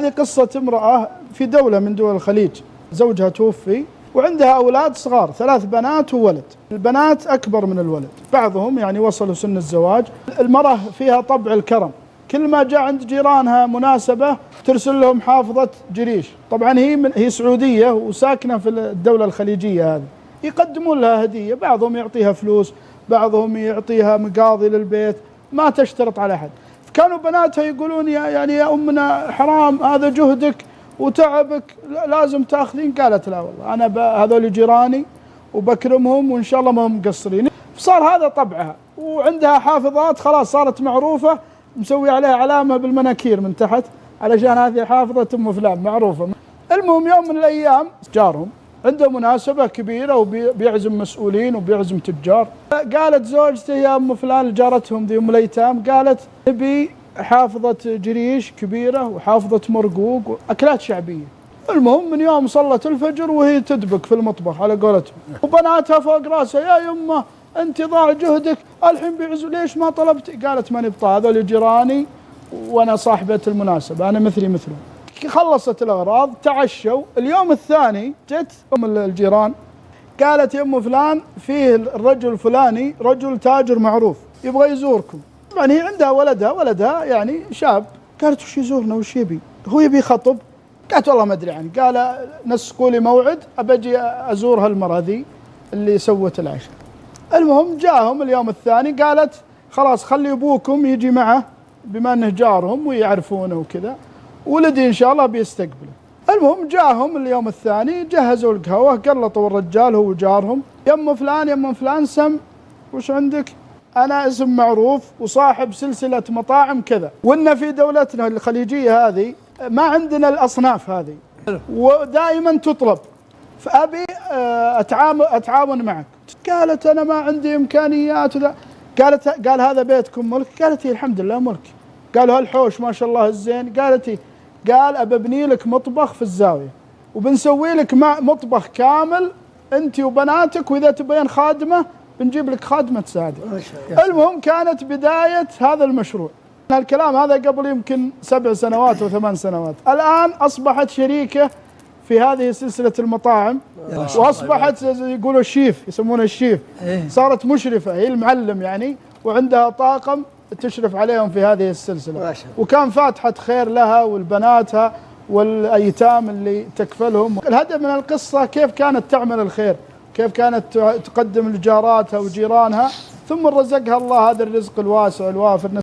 هذه قصة امرأة في دولة من دول الخليج، زوجها توفي وعندها أولاد صغار، 3 بنات وولد. البنات أكبر من الولد، بعضهم يعني وصلوا سن الزواج. المرأة فيها طبع الكرم، كل ما جاء عند جيرانها مناسبة ترسل لهم حافظة جريش. طبعا هي سعودية وساكنة في الدولة الخليجية هذه، يقدمون لها هدية، بعضهم يعطيها فلوس، بعضهم يعطيها مقاضي للبيت، ما تشترط على أحد. كانوا بناتها يقولون يا أمنا حرام، هذا جهدك وتعبك، لازم تاخذين. قالت لا والله أنا هذول جيراني وبكرمهم وإن شاء الله ما هم مقصرين. فصار هذا طبعها، وعندها حافظات خلاص صارت معروفة، مسوي عليها علامة بالمناكير من تحت علشان هذه حافظة أم فلان معروفة. المهم يوم من الأيام جارهم عنده مناسبة كبيرة وبيعزم مسؤولين وبيعزم تجار. قالت زوجته يا أم فلان، جارتهم ذي أم الأيتام، قالت نبي حافظة جريش كبيرة وحافظة مرقوق وأكلات شعبية. المهم من يوم صلت الفجر وهي تدبك في المطبخ على قولتهم، وبناتها فوق راسها يا يمه أنت ضاع جهدك، الحين بيعزوا ليش ما طلبت؟ قالت ماني بطاع، هذول جيراني وأنا صاحبة المناسبة، أنا مثلي مثلهم. خلصت الأغراض تعشوا. اليوم الثاني جت أم الجيران قالت يا أم فلان فيه الرجل الفلاني رجل تاجر معروف يبغى يزوركم. طبعا هي عندها ولدها يعني شاب. قالت وش يزورنا وش يبي؟ هو يبي يخطب؟ قالت والله ما أدري عنه. قال نسقوا لي موعد أبجي أزور هالمرة ذي اللي سوت العشاء. المهم جاهم اليوم الثاني، قالت خلاص خلي أبوكم يجي معه بما أنه جارهم ويعرفونه وكذا، ولدي إن شاء الله بيستقبله. المهم جاهم اليوم الثاني، جهزوا القهوة، قلطوا الرجال هو جارهم، يا أم فلان يا أم فلان سم وش عندك؟ أنا اسم معروف وصاحب سلسلة مطاعم كذا، وإن في دولتنا الخليجية هذه ما عندنا الأصناف هذه ودائما تطلب، فأبي أتعاون معك. قالت أنا ما عندي إمكانيات. قال هذا بيتكم ملك؟ قالت الحمد لله ملك. قالوا هالحوش ما شاء الله الزين؟ قالت قال أبني لك مطبخ في الزاوية وبنسوي لك مطبخ كامل أنت وبناتك، وإذا تبين خادمة بنجيب لك خادمة تساعدك. المهم كانت بداية هذا المشروع. الكلام هذا قبل يمكن 7 سنوات أو 8 سنوات. الآن أصبحت شريكة في هذه سلسلة المطاعم، وأصبحت يقولوا الشيف، يسمونه الشيف. صارت مشرفة، هي المعلم يعني، وعندها طاقم تشرف عليهم في هذه السلسلة. وكان فاتحة خير لها ولبناتها والأيتام اللي تكفلهم. الهدف من القصة كيف كانت تعمل الخير، كيف كانت تقدم لجاراتها وجيرانها، ثم رزقها الله هذا الرزق الواسع الوافر.